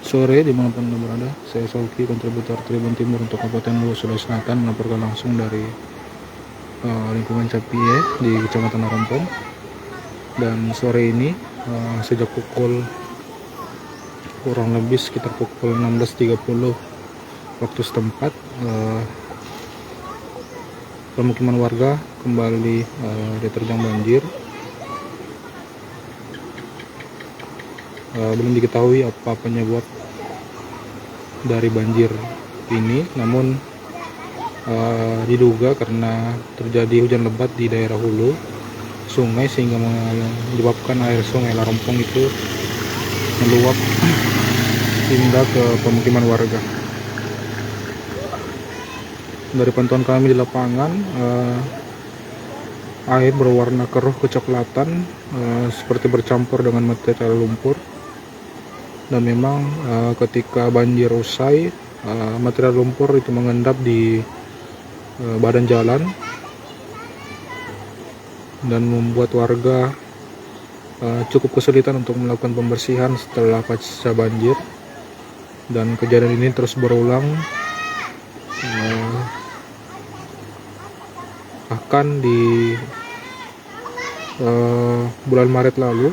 Sore dimanapun Anda berada, saya Sauki, kontributor Tribun Timur untuk Kabupaten Luwu, Sulawesi Selatan, melaporkan langsung dari lingkungan Capie di Kecamatan Narampong. Dan sore ini sejak pukul kurang lebih sekitar pukul 16.30 waktu setempat, pemukiman warga kembali diterjang banjir. Belum diketahui apa penyebab dari banjir ini, namun diduga karena terjadi hujan lebat di daerah hulu sungai sehingga menyebabkan air sungai Narampong itu meluap hingga ke pemukiman warga. Dari pantauan kami di lapangan, air berwarna keruh kecoklatan, seperti bercampur dengan material lumpur. Dan memang ketika banjir usai, material lumpur itu mengendap di badan jalan dan membuat warga cukup kesulitan untuk melakukan pembersihan setelah pasca banjir. Dan kejadian ini terus berulang, bahkan di bulan Maret lalu,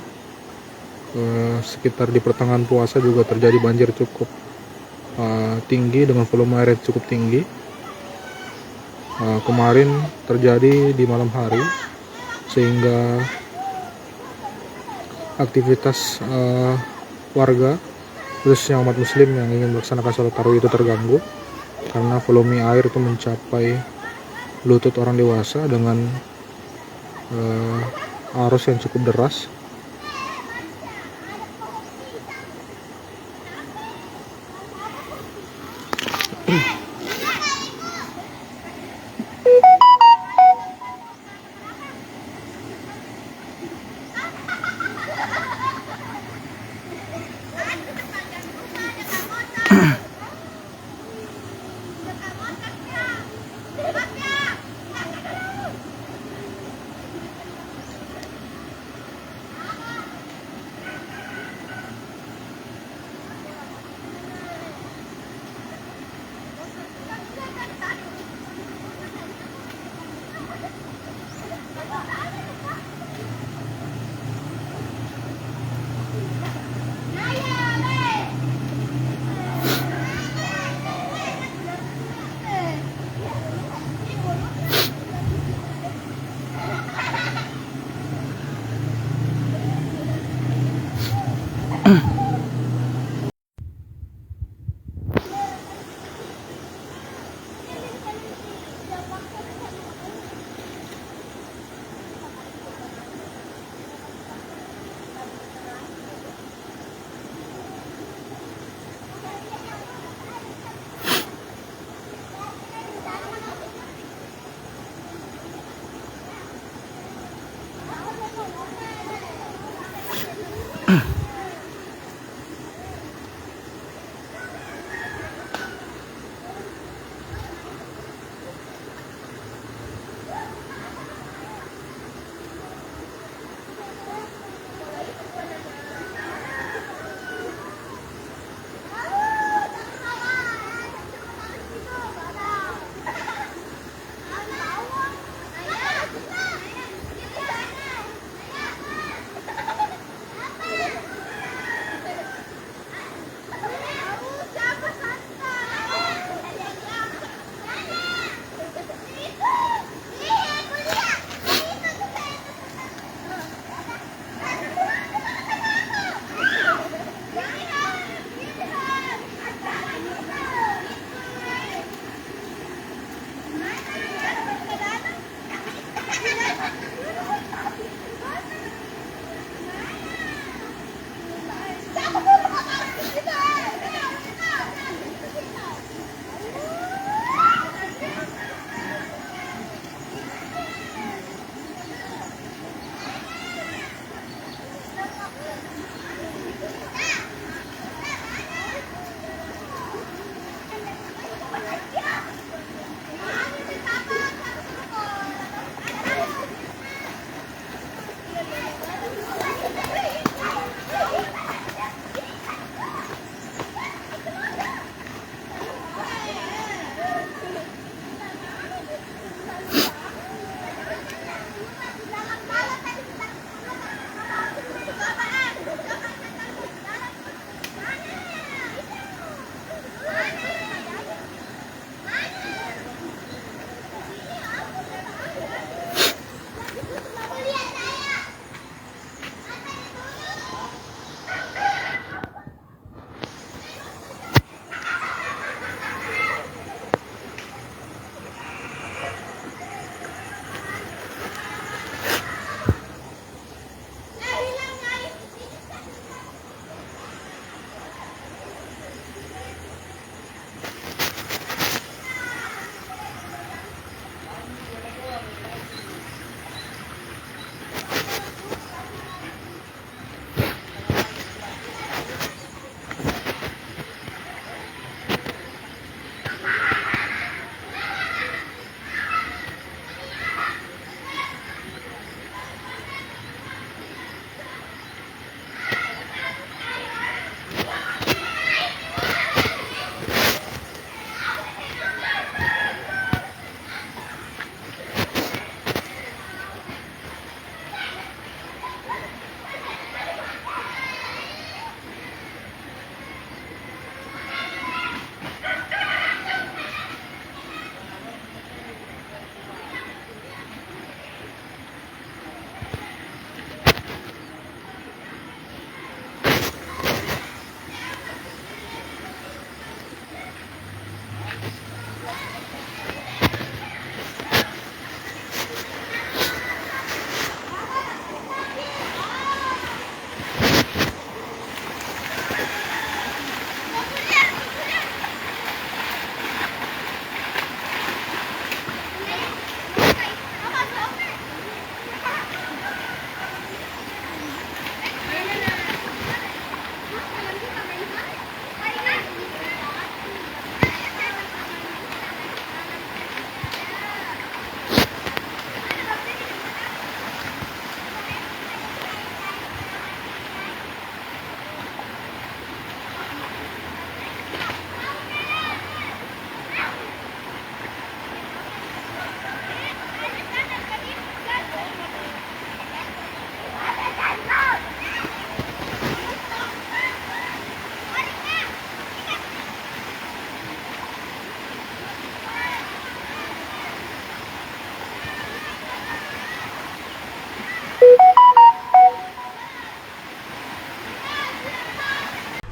sekitar di pertengahan puasa juga terjadi banjir cukup tinggi dengan volume air cukup tinggi. Kemarin terjadi di malam hari sehingga aktivitas warga, khususnya umat muslim yang ingin melaksanakan sholat tarawih itu terganggu karena volume air itu mencapai lutut orang dewasa dengan arus yang cukup deras.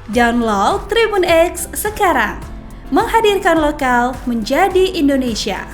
Download Tribun X sekarang. Menghadirkan lokal menjadi Indonesia.